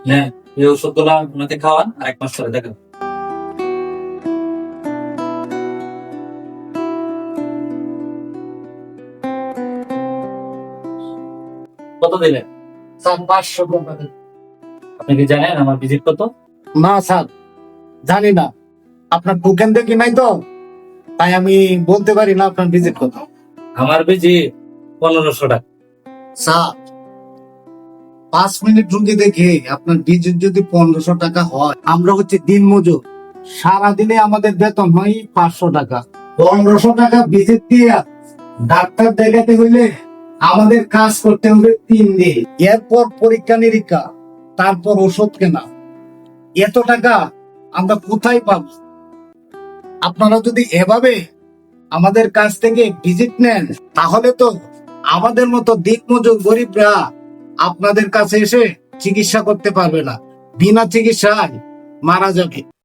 হ্যাঁ, এই ওষুধগুলা ওনাকে খাওয়ান আর 1 মাস পরে দেখেন। কত দিলেন? স্যার 500 টাকা দিন। আপনি কি জানেন আমার ভিজিট কত? না স্যার, জানি না, আপনার টোকেন দেখি নাই তো, তাই আমি বলতে পারি না আপনার ভিজিট কত। আমার ভিজিট 1500 টাকা। স্যার, 5 মিনিট রুগী দেখে আপনার ভিজিট যদি 1500 টাকা হয়, আমরা হচ্ছে দিন মজুর, সারাদিনে আমাদের বেতন হয় 500 টাকা। 1500 টাকা ভিজিট দিয়ে ডাক্তার দেখাতে হইলে আমাদের কাজ করতে হবে 3 দিন, এরপর পরীক্ষা নিরীক্ষা, তারপর ওষুধ কেনা। এত টাকা আমরা কোথায় পাবো? আপনারা যদি এভাবে আমাদের কাছ থেকে ভিজিট নেন, তাহলে তো আমাদের মতো দিনমজুর গরিবরা আপনাদের কাছে এসে চিকিৎসা করতে পারবে না, বিনা চিকিৎসায় মারা যাবে।